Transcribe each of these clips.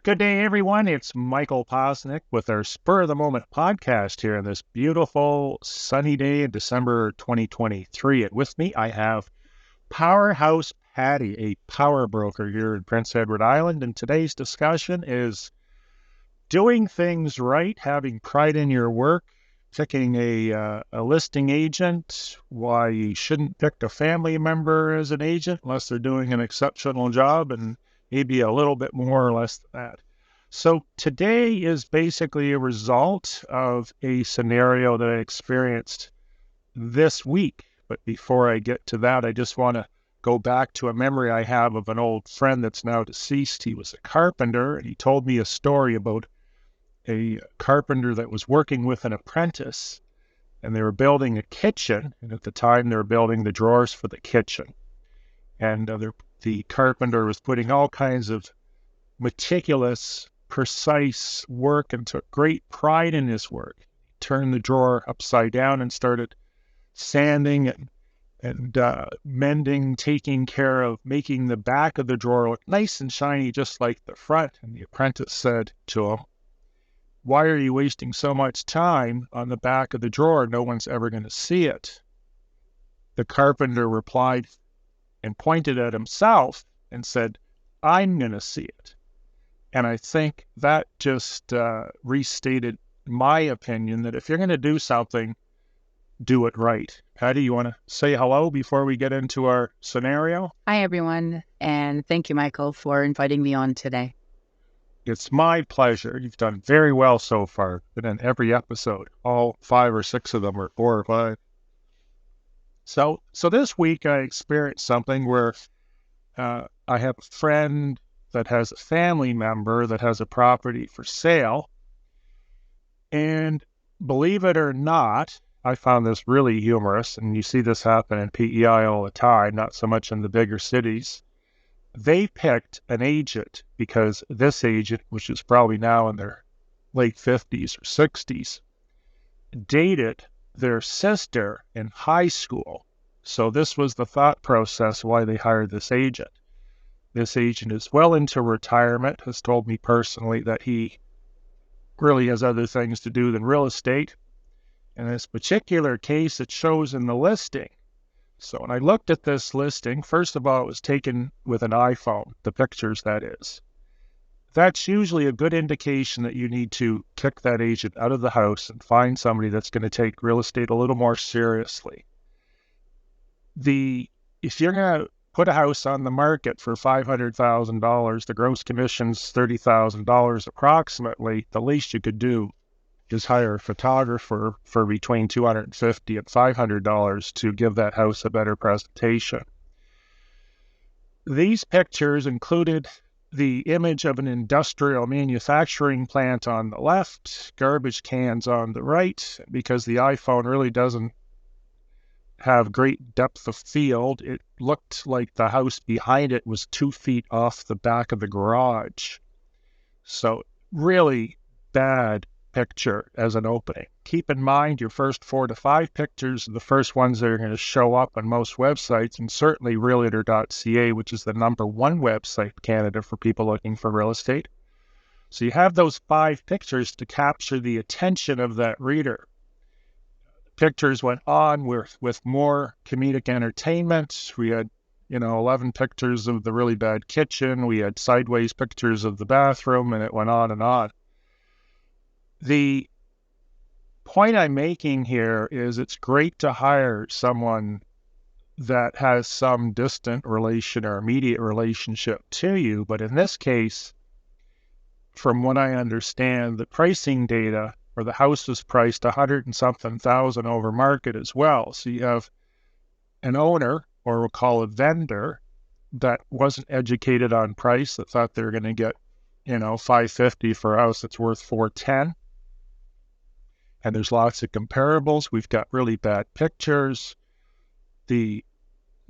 Good day, everyone. It's Michael Posnick with our Spur of the Moment podcast here on this beautiful sunny day in December 2023. And with me, I have Powerhouse Patty, a power broker here in Prince Edward Island. And today's discussion is doing things right, having pride in your work, picking a listing agent, why you shouldn't pick a family member as an agent unless they're doing an exceptional job, and maybe a little bit more or less than that. So today is basically a result of a scenario that I experienced this week. But before I get to that, I just want to go back to a memory I have of an old friend that's now deceased. He was a carpenter, and he told me a story about a carpenter that was working with an apprentice, and they were building a kitchen. And at the time, they were building the drawers for the kitchen. And the carpenter was putting all kinds of meticulous, precise work and took great pride in his work. He turned the drawer upside down and started sanding and mending, taking care of making the back of the drawer look nice and shiny, just like the front. And the apprentice said to him, "Why are you wasting so much time on the back of the drawer? No one's ever going to see it." The carpenter replied and pointed at himself and said, "I'm going to see it." And I think that just restated my opinion that if you're going to do something, do it right. Patty, you want to say hello before we get into our scenario? Hi, everyone, and thank you, Michael, for inviting me on today. It's my pleasure. You've done very well so far. Been in every episode, all 5 or 6 of them, or 4 or 5. So this week I experienced something where I have a friend that has a family member that has a property for sale. And believe it or not, I found this really humorous, and you see this happen in PEI all the time, not so much in the bigger cities. They picked an agent because this agent, which is probably now in their late 50s or 60s, dated their sister in high school. So this was the thought process why they hired this agent. This agent is well into retirement, has told me personally that he really has other things to do than real estate. In this particular case, it shows in the listing. So when I looked at this listing, first of all, it was taken with an iPhone, the pictures that is. That's usually a good indication that you need to kick that agent out of the house and find somebody that's going to take real estate a little more seriously. If you're going to put a house on the market for $500,000, the gross commission's $30,000 approximately, the least you could do is hire a photographer for between $250 and $500 to give that house a better presentation. These pictures included the image of an industrial manufacturing plant on the left, garbage cans on the right. Because the iPhone really doesn't have great depth of field, it looked like the house behind it was 2 feet off the back of the garage. So really bad picture as an opening. Keep in mind your first 4 to 5 pictures are the first ones that are going to show up on most websites, and certainly realtor.ca, which is the #1 website in Canada for people looking for real estate. So you have those 5 pictures to capture the attention of that reader. Pictures went on with more comedic entertainment. We had 11 pictures of the really bad kitchen. We had sideways pictures of the bathroom, and it went on and on. The point I'm making here is it's great to hire someone that has some distant relation or immediate relationship to you, but in this case, from what I understand, the pricing data or the house was priced 100 and something thousand over market as well. So you have an owner, or we'll call a vendor, that wasn't educated on price, that thought they were going to get, $550 for a house that's worth $410. And there's lots of comparables. We've got really bad pictures. The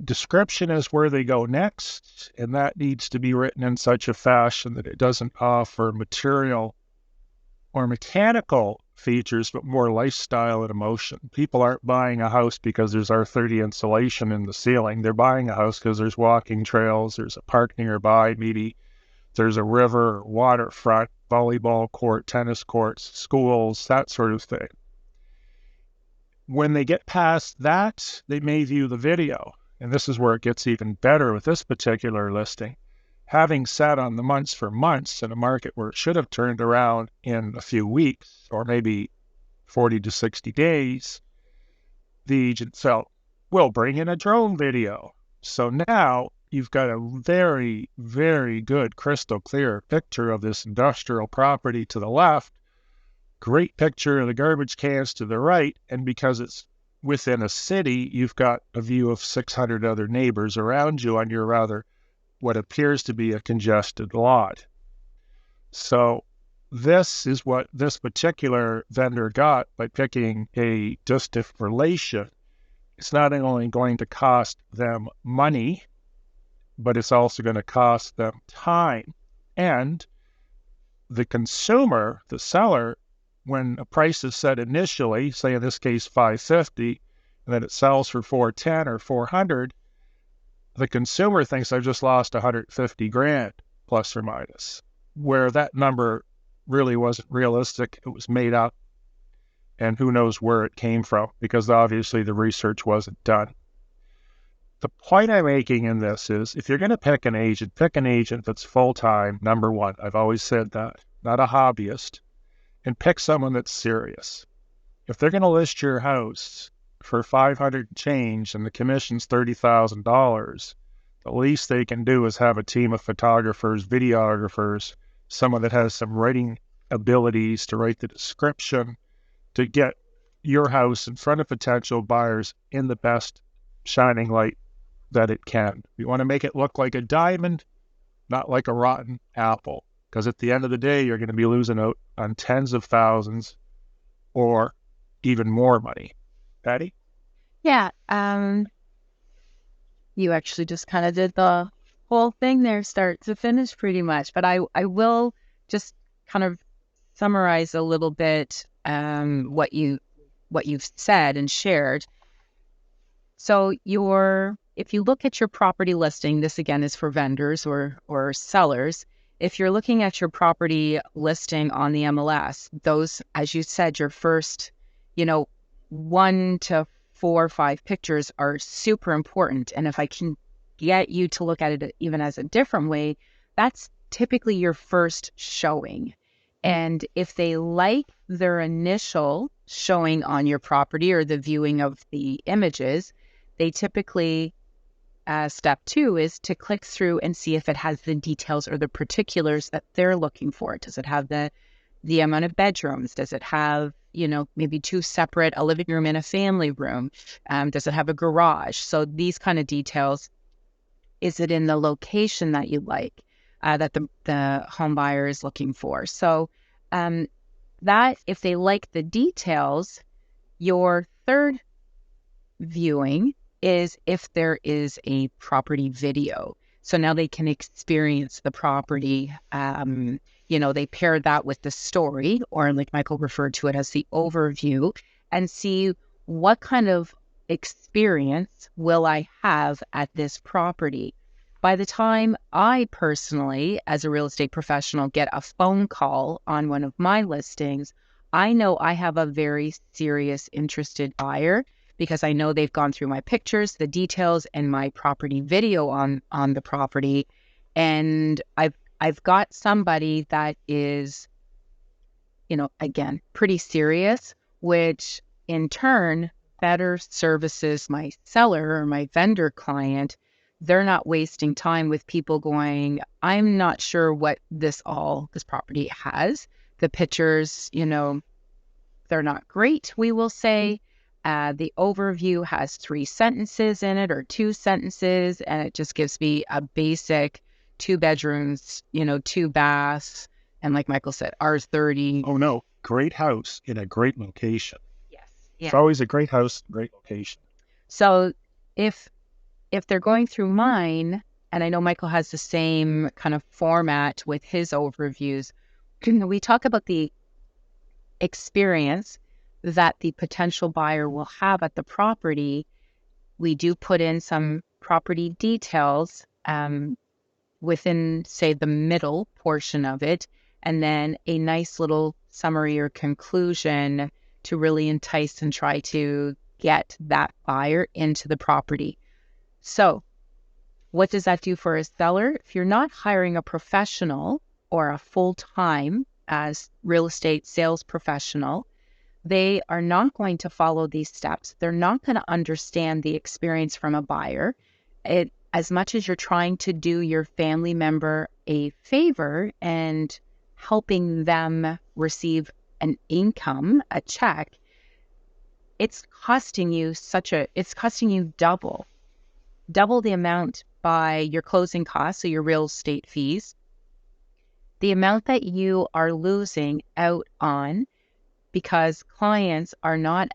description is where they go next, and that needs to be written in such a fashion that it doesn't offer material or mechanical features, but more lifestyle and emotion. People aren't buying a house because there's R30 insulation in the ceiling. They're buying a house because there's walking trails, there's a park nearby, maybe there's a river, waterfront, volleyball court, tennis courts, schools, that sort of thing. When they get past that, they may view the video. And this is where it gets even better with this particular listing. Having sat on the months for months in a market where it should have turned around in a few weeks or maybe 40 to 60 days, the agent felt, we'll bring in a drone video. So now you've got a very, very good crystal clear picture of this industrial property to the left, great picture of the garbage cans to the right, and because it's within a city, you've got a view of 600 other neighbors around you on your rather what appears to be a congested lot. So this is what this particular vendor got by picking a distant relation. It's not only going to cost them money, but it's also going to cost them time. And the consumer, the seller, when a price is set initially, say in this case $550, and then it sells for $410 or $400, the consumer thinks I've just lost $150 grand plus or minus, where that number really wasn't realistic. It was made up, and who knows where it came from, because obviously the research wasn't done. The point I'm making in this is, if you're going to pick an agent that's full-time, number one. I've always said that, not a hobbyist, and pick someone that's serious. If they're going to list your house for 500 change and the commission's $30,000, the least they can do is have a team of photographers, videographers, someone that has some writing abilities to write the description, to get your house in front of potential buyers in the best shining light that it can. You want to make it look like a diamond, not like a rotten apple, because at the end of the day, you're going to be losing out on tens of thousands or even more money. Patty? Yeah. You actually just kind of did the whole thing there, start to finish pretty much. But I will just kind of summarize a little bit what you've said and shared. So if you look at your property listing, this again is for vendors or sellers. If you're looking at your property listing on the MLS, those, as you said, your first, 1 to 4 or 5 pictures are super important. And if I can get you to look at it even as a different way, that's typically your first showing. And if they like their initial showing on your property or the viewing of the images, they typically, step 2 is to click through and see if it has the details or the particulars that they're looking for. Does it have the amount of bedrooms? Does it have, maybe 2 separate, a living room and a family room? Does it have a garage? So these kind of details. Is it in the location that you like, that the home buyer is looking for? So that if they like the details, your third viewing is if there is a property video. So now they can experience the property. They pair that with the story, or like Michael referred to it as the overview, and see what kind of experience will I have at this property. By the time I personally, as a real estate professional, get a phone call on one of my listings, I know I have a very serious, interested buyer, because I know they've gone through my pictures, the details, and my property video on the property. And I've got somebody that is, again, pretty serious, which in turn better services my seller or my vendor client. They're not wasting time with people going, I'm not sure what this property has. The pictures, they're not great, we will say. The overview has 3 sentences in it or 2 sentences, and it just gives me a basic 2 bedrooms, 2 baths. And like Michael said, R30. Oh no, great house in a great location. Yes. It's Yeah. always a great house, great location. So if they're going through mine, and I know Michael has the same kind of format with his overviews, we talk about the experience that the potential buyer will have at the property. We do put in some property details, within, say, the middle portion of it, and then a nice little summary or conclusion to really entice and try to get that buyer into the property. So what does that do for a seller? If you're not hiring a professional or a full-time as real estate sales professional, they are not going to follow these steps. They're not going to understand the experience from a buyer. As much as you're trying to do your family member a favor and helping them receive an income, a check, it's costing you double the amount by your closing costs, so your real estate fees, the amount that you are losing out on because client buyers are not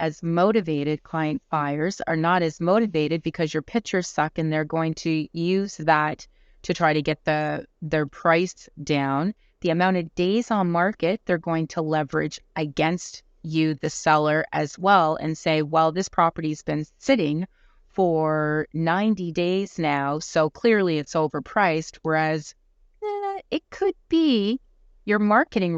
as motivated because your pictures suck and they're going to use that to try to get their price down. The amount of days on market they're going to leverage against you, the seller, as well, and say, well, this property's been sitting for 90 days now, so clearly it's overpriced, whereas it could be your marketing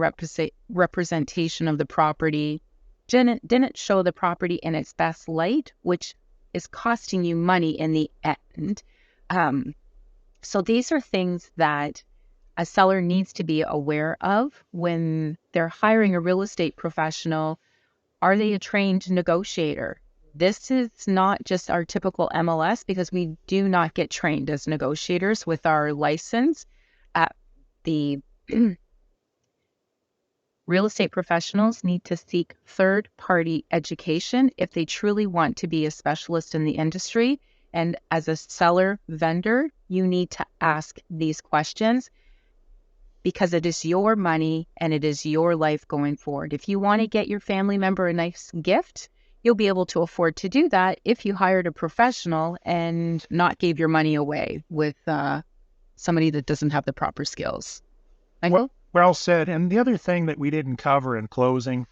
representation of the property didn't show the property in its best light, which is costing you money in the end. So these are things that a seller needs to be aware of when they're hiring a real estate professional. Are they a trained negotiator? This is not just our typical MLS because we do not get trained as negotiators with our license. The real estate professionals need to seek third-party education if they truly want to be a specialist in the industry. And as a seller vendor, you need to ask these questions because it is your money and it is your life going forward. If you want to get your family member a nice gift, you'll be able to afford to do that if you hired a professional and not gave your money away with somebody that doesn't have the proper skills. Michael? Well said. And the other thing that we didn't cover in closing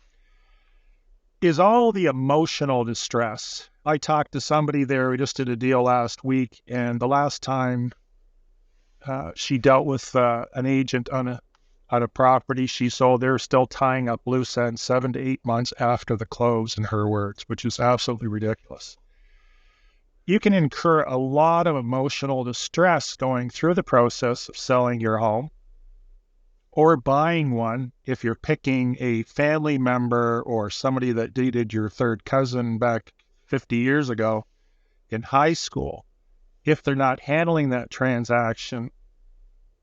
is all the emotional distress. I talked to somebody there. We just did a deal last week, and the last time she dealt with an agent on a property she sold, they're still tying up loose ends 7 to 8 months after the close, in her words, which is absolutely ridiculous. You can incur a lot of emotional distress going through the process of selling your home or buying one if you're picking a family member or somebody that dated your third cousin back 50 years ago in high school. If they're not handling that transaction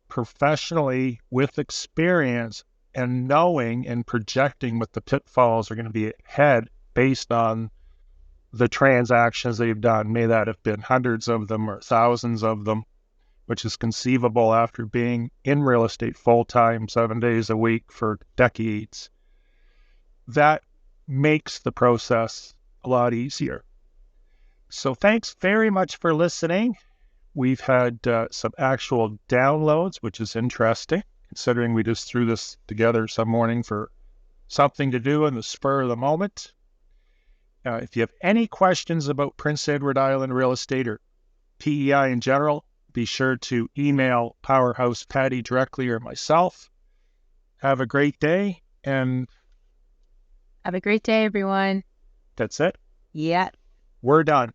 professionally with experience and knowing and projecting what the pitfalls are going to be ahead based on the transactions they've done, may that have been hundreds of them or thousands of them, which is conceivable after being in real estate full-time 7 days a week for decades, that makes the process a lot easier. So thanks very much for listening. We've had some actual downloads, which is interesting, considering we just threw this together some morning for something to do in the spur of the moment. If you have any questions about Prince Edward Island real estate or PEI in general, be sure to email Powerhouse Patty directly or myself. Have a great day, and Have a great day, everyone. that's it. Yeah. We're done.